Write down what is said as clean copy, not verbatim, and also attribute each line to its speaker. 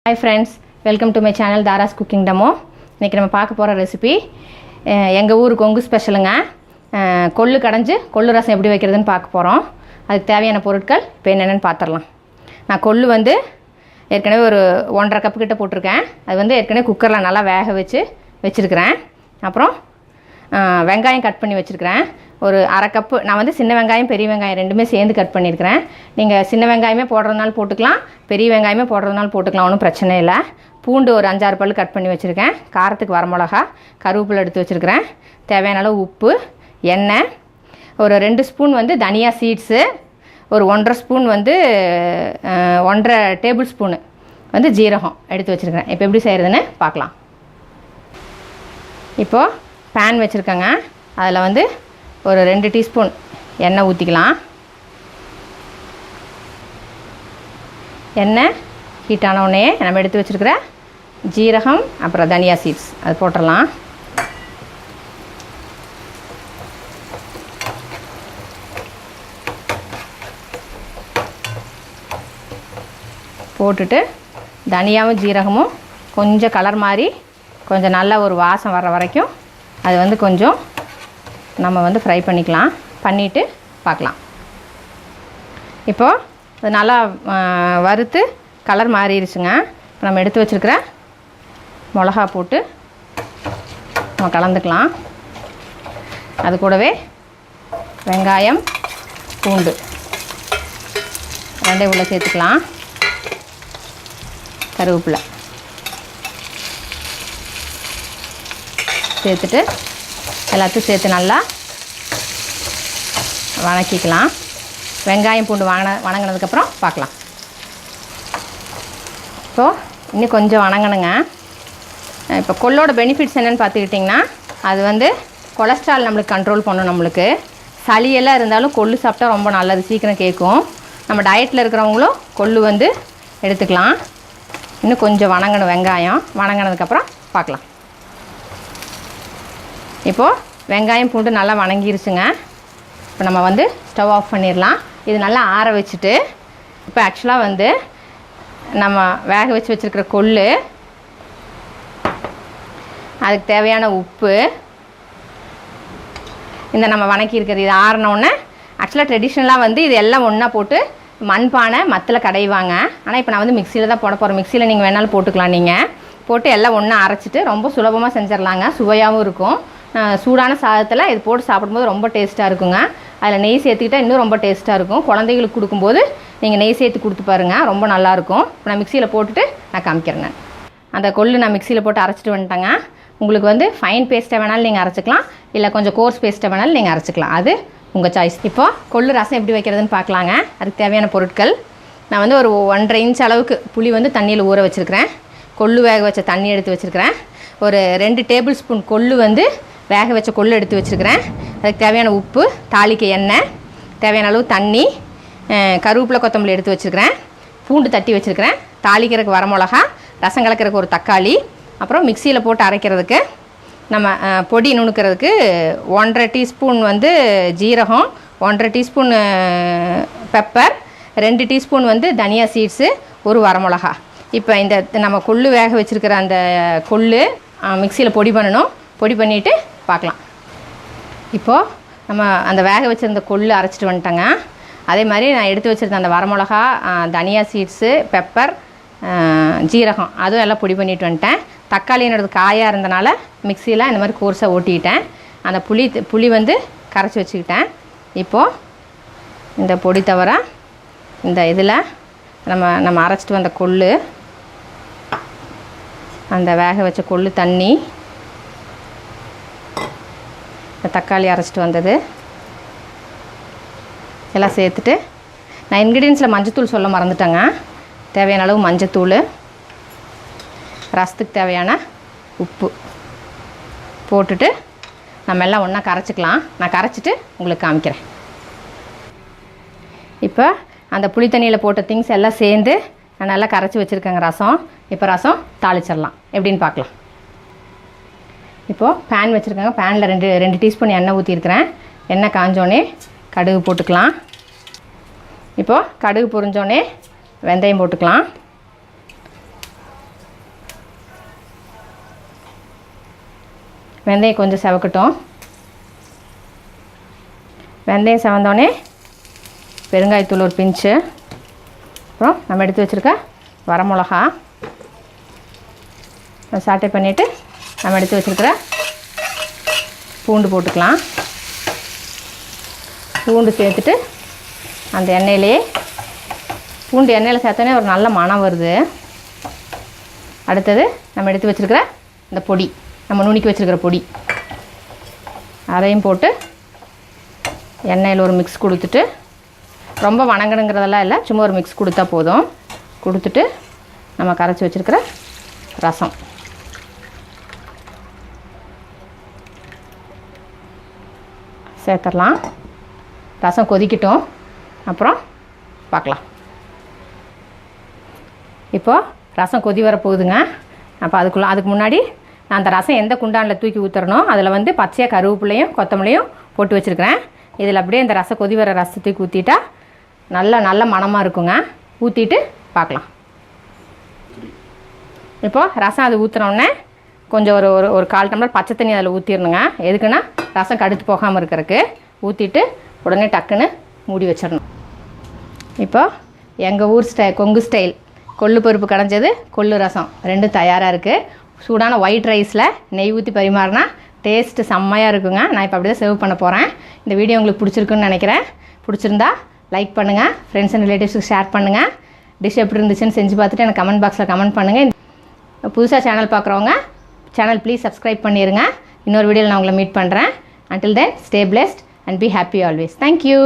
Speaker 1: Hi friends, welcome to my channel Dara's Cooking Demo. இன்னைக்கு நம்ம பார்க்க போற ரெசிபி எங்க ஊர் கொங்கு ஸ்பெஷலுங்க. கொள்ளு கடைஞ்சு கொள்ளு ரசம் எப்படி வைக்கிறதுன்னு பார்க்க போறோம். அதுக்கு தேவையான பொருட்கள் இப்போ என்னென்னன்னு பார்த்தறலாம். நான் கொள்ளு வந்து ஏற்கனவே ஒரு 1.5 கப் கிட்ட போட்டுருக்கேன். அது வந்து ஏற்கனவே குக்கர்ல நல்லா வேக வச்சிருக்கேன். அப்புறம் வெங்காயம் கட் பண்ணி வச்சிருக்கேன். ஒரு 1/2 கப் நான் வந்து சின்ன வெங்காயம் பெரிய வெங்காயம் ரெண்டுமே சேர்ந்து கட் பண்ணியிருக்கிறேன். நீங்கள் சின்ன வெங்காயமே போடுறதுனால போட்டுக்கலாம், பெரிய வெங்காயமே போடுறதுனால போட்டுக்கலாம், ஒன்றும் பிரச்சனை இல்லை. பூண்டு ஒரு 5-6 பல் கட் பண்ணி வச்சுருக்கேன். காரத்துக்கு வரமிளகா, கருவேப்பிலை எடுத்து வச்சுருக்கிறேன். தேவையான அளவு உப்பு, எண்ணெய், ஒரு 2 ஸ்பூன் வந்து தனியா சீட்ஸு, ஒரு 1.5 ஸ்பூன் வந்து 1.5 டேபிள் ஸ்பூனு வந்து ஜீரகம் எடுத்து வச்சுருக்கிறேன். இப்போ எப்படி செய்கிறதுன்னு பார்க்கலாம். இப்போது பேன் வச்சுருக்கேங்க. அதில் வந்து ஒரு 2 டீஸ்பூன் எண்ணெய் ஊற்றிக்கலாம். எண்ணெய் ஹீட் ஆன உடனே நம்ம எடுத்து வச்சுருக்கிற ஜீரகம் அப்புறம் தனியா சீட்ஸ் அது போட்டுடலாம். போட்டுட்டு தனியாவும் ஜீரகமும் கொஞ்சம் கலர் மாதிரி கொஞ்சம் நல்ல ஒரு வாசம் வர்ற வரைக்கும் அது வந்து கொஞ்சம் நம்ம வந்து ஃப்ரை பண்ணிக்கலாம். பண்ணிவிட்டு பார்க்கலாம். இப்போது அது நல்லா வறுத்து கலர் மாறிடுச்சுங்க. இப்போ நம்ம எடுத்து வச்சுருக்கிற மிளகா போட்டு நம்ம கலந்துக்கலாம். அது கூடவே வெங்காயம், பூண்டு ரெண்டையும் உள்ள சேர்த்துக்கலாம். கருவேப்பிலை சேர்த்துட்டு எல்லாத்தையும் சேர்த்து நல்லா வணக்கிக்கலாம். வெங்காயம் பூண்டு வணங்கினதுக்கப்புறம் பார்க்கலாம். இப்போது இன்னும் கொஞ்சம் வணங்கணுங்க. இப்போ கொள்ளோட பெனிஃபிட்ஸ் என்னென்னு பார்த்துக்கிட்டிங்கன்னா, அது வந்து கொலஸ்ட்ரால் நம்மளுக்கு கண்ட்ரோல் பண்ணும். நம்மளுக்கு சளியெல்லாம் இருந்தாலும் கொள்ளு சாப்பிட்டா ரொம்ப நல்லது, சீக்கிரம் கேட்கும். நம்ம டயட்டில் இருக்கிறவங்களும் கொள்ளு வந்து எடுத்துக்கலாம். இன்னும் கொஞ்சம் வணங்கணும். வெங்காயம் வணங்கினதுக்கப்புறம் பார்க்கலாம். இப்போது வெங்காயம் பூண்டு நல்லா வணங்கிருச்சுங்க. இப்போ நம்ம வந்து ஸ்டவ் ஆஃப் பண்ணிடலாம். இது நல்லா ஆற வச்சுட்டு இப்போ ஆக்சுவலாக வந்து நம்ம வேக வச்சுருக்கிற கொள்ளு, அதுக்கு தேவையான உப்பு, இந்த நம்ம வணக்கியிருக்கிறது இது ஆறினோடனே ஆக்சுவலாக ட்ரெடிஷ்னலாக வந்து இது எல்லாம் ஒன்றா போட்டு மண்பானை மத்தில் கடைவாங்க. ஆனால் இப்போ நான் வந்து மிக்சியில் தான் போட போகிறேன். மிக்சியில் நீங்கள் வேணாலும் போட்டுக்கலாம். நீங்கள் போட்டு எல்லாம் ஒன்றா அரைச்சிட்டு ரொம்ப சுலபமாக செஞ்சிடலாங்க. சுவையாகவும் இருக்கும். சூடான சாதத்தில் இது போட்டு சாப்பிடும்போது ரொம்ப டேஸ்ட்டாக இருக்குங்க. அதில் நெய் சேர்த்துக்கிட்டால் இன்னும் ரொம்ப டேஸ்ட்டாக இருக்கும். குழந்தைகளுக்கு கொடுக்கும்போது நீங்கள் நெய் சேர்த்து கொடுத்து பாருங்கள், ரொம்ப நல்லாயிருக்கும். இப்போ நான் மிக்சியில் போட்டுட்டு நான் காமிக்கிறேன். அந்த கொள்ளு நான் மிக்சியில் போட்டு அரைச்சிட்டு வந்துட்டேங்க. உங்களுக்கு வந்து ஃபைன் பேஸ்ட்டை வேணாலும் நீங்கள் அரைச்சிக்கலாம், இல்லை கொஞ்சம் கோர்ஸ் பேஸ்ட்டை வேணாலும் நீங்கள் அரைச்சிக்கலாம். அது உங்கள் சாய்ஸ். இப்போது கொள்ளு ரசம் எப்படி வைக்கிறதுன்னு பார்க்கலாங்க. அதுக்கு தேவையான பொருட்கள் நான் வந்து ஒரு 1.5 இன்ச் அளவுக்கு புளி வந்து தண்ணியில் ஊற வச்சுருக்கிறேன். கொள்ளு வேக வச்ச தண்ணி எடுத்து வச்சுருக்கிறேன். ஒரு 2 டேபிள் ஸ்பூன் கொள்ளு வந்து வேக வச்ச கொள்ளு எடுத்து வச்சுருக்கிறேன். அதுக்கு தேவையான உப்பு, தாளிக்க எண்ணெய், தேவையான அளவு தண்ணி, கருவேப்பிலை கொத்தமல்லி எடுத்து வச்சுருக்கிறேன், பூண்டு தட்டி வச்சுருக்கிறேன், தாளிக்கிறதுக்கு வரமிளகா, ரசம் கலக்கிறதுக்கு ஒரு தக்காளி, அப்புறம் மிக்சியில் போட்டு அரைக்கிறதுக்கு நம்ம பொடி நுணுக்கிறதுக்கு 1.5 டீஸ்பூன் வந்து ஜீரகம், 1.5 டீஸ்பூன் பெப்பர், 2 டீஸ்பூன் வந்து தனியா சீட்ஸு, ஒரு வரமிளகா. இப்போ இந்த நம்ம கொள்ளு வேக வச்சுருக்கிற அந்த கொள்ளு மிக்சியில் பொடி பண்ணணும். பொடி பண்ணிவிட்டு பார்க்கலாம். இப்போது நம்ம அந்த வேக வச்சுருந்த கொள்ளு அரைச்சிட்டு வந்துட்டேங்க. அதே மாதிரி நான் எடுத்து வச்சுருந்த அந்த வரமிளகா, தனியா சீட்ஸு, பெப்பர், ஜீரகம் அதுவும் எல்லாம் பொடி பண்ணிட்டு வந்துட்டேன். தக்காளி என்னோடது காயாக இருந்தனால மிக்சியில் இந்த மாதிரி கோர்ஸாக ஓட்டிக்கிட்டேன். அந்த புளி வந்து கரைச்சி வச்சுக்கிட்டேன். இப்போது இந்த பொடி தவிர இந்த இதில் நம்ம அரைச்சிட்டு வந்த கொள்ளு, அந்த வேக வச்ச கொள்ளு தண்ணி, தக்காளி அரைச்சிட்டு வந்தது எல்லாம் சேர்த்துட்டு நான் இன்க்ரீடியன்ஸில் மஞ்சத்தூள் சொல்ல மறந்துட்டேங்க. தேவையான அளவு மஞ்சத்தூள், ரசத்துக்கு தேவையான உப்பு போட்டுட்டு நம்ம எல்லாம் ஒன்றா கரைச்சிக்கலாம். நான் கரைச்சிட்டு உங்களுக்கு காமிக்கிறேன். இப்போ அந்த புளி தண்ணியில் போட்ட திங்ஸ் எல்லாம் சேர்ந்து நான் நல்லா கரைச்சி வச்சுருக்கேங்க ரசம். இப்போ ரசம் தாளிச்சிடலாம். எப்படின்னு பார்க்கலாம். இப்போது பேன் வச்சுருக்கேங்க. பேனில் 2 டீஸ்பூன் எண்ணெய் ஊற்றிருக்கிறேன். எண்ணெய் காஞ்சோடனே கடுகு போட்டுக்கலாம். இப்போது கடுகு பொரிஞ்சோடனே வெந்தயம் போட்டுக்கலாம். வெந்தயம் கொஞ்சம் செவக்கட்டும். வெந்தயம் செவந்தோடனே பெருங்காயத்தூள் ஒரு பிஞ்சு, அப்புறம் நம்ம எடுத்து வச்சுருக்க வரமிளகா சாட்டை பண்ணிவிட்டு நம்ம எடுத்து வச்சுருக்கிற பூண்டு போட்டுக்கலாம். பூண்டு சேர்த்துட்டு அந்த எண்ணெயிலே பூண்டு எண்ணெயில் சேர்த்தோன்னே ஒரு நல்ல மணம் வருது. அடுத்தது நம்ம எடுத்து வச்சுருக்கிற இந்த பொடி, நம்ம நுணுக்கி வச்சுருக்கிற பொடி அதையும் போட்டு எண்ணெயில் ஒரு மிக்ஸ் கொடுத்துட்டு, ரொம்ப வணங்கணுங்கிறதெல்லாம் இல்லை, சும்மா ஒரு மிக்ஸ் கொடுத்தா போதும். கொடுத்துட்டு நம்ம கரைச்சி வச்சுருக்கிற ரசம் சேர்த்துடலாம். ரசம் கொதிக்கட்டும், அப்புறம் பார்க்கலாம். இப்போது ரசம் கொதி வர போகுதுங்க. அப்போ அதுக்கு முன்னாடி நான் அந்த ரசம் எந்த குண்டானில் தூக்கி ஊற்றுறனோ அதில் வந்து பச்சையாக கருவேப்பிலையும் கொத்தமல்லியும் போட்டு வச்சுருக்கிறேன். இதில் அப்படியே இந்த ரசம் கொதி வர ரசத்துக்கு ஊற்றிட்டா நல்ல மணமாக இருக்குங்க. ஊற்றிட்டு பார்க்கலாம். இப்போது ரசம் அது ஊற்றுனோடனே கொஞ்சம் ஒரு 1/4 டம்ளர் பச்சை தண்ணி அதில் ஊற்றிடணுங்க. எதுக்குன்னா ரசம் கடுத்து போகாமல் இருக்கிறதுக்கு. ஊற்றிட்டு உடனே டக்குன்னு மூடி வச்சிடணும். இப்போ எங்கள் ஊர் கொங்கு ஸ்டைல் கொள்ளு பருப்பு கடைஞ்சது கொள்ளு ரசம் ரெண்டும் தயாராக இருக்குது. சூடான ஒயிட் ரைஸில் நெய் ஊற்றி பரிமாறினா டேஸ்ட்டு செம்மையாக இருக்குங்க. நான் இப்போ அப்படி தான் சர்வ் பண்ண போகிறேன். இந்த வீடியோ உங்களுக்கு பிடிச்சிருக்குன்னு நினைக்கிறேன். பிடிச்சிருந்தா லைக் பண்ணுங்கள், ஃப்ரெண்ட்ஸ் அண்ட் ரிலேட்டிவ்ஸுக்கு ஷேர் பண்ணுங்கள். டிஷ் எப்படி இருந்துச்சுன்னு செஞ்சு பார்த்துட்டு எனக்கு கமெண்ட் பாக்ஸில் கமெண்ட் பண்ணுங்கள். புதுசாக சேனல் பார்க்குறவங்க சேனல் ப்ளீஸ் சப்ஸ்கிரைப் பண்ணிடுங்க. இன்னொரு வீடியோவில் நான் உங்களை மீட் பண்ணுறேன். Until then, stay blessed and be happy always. Thank you.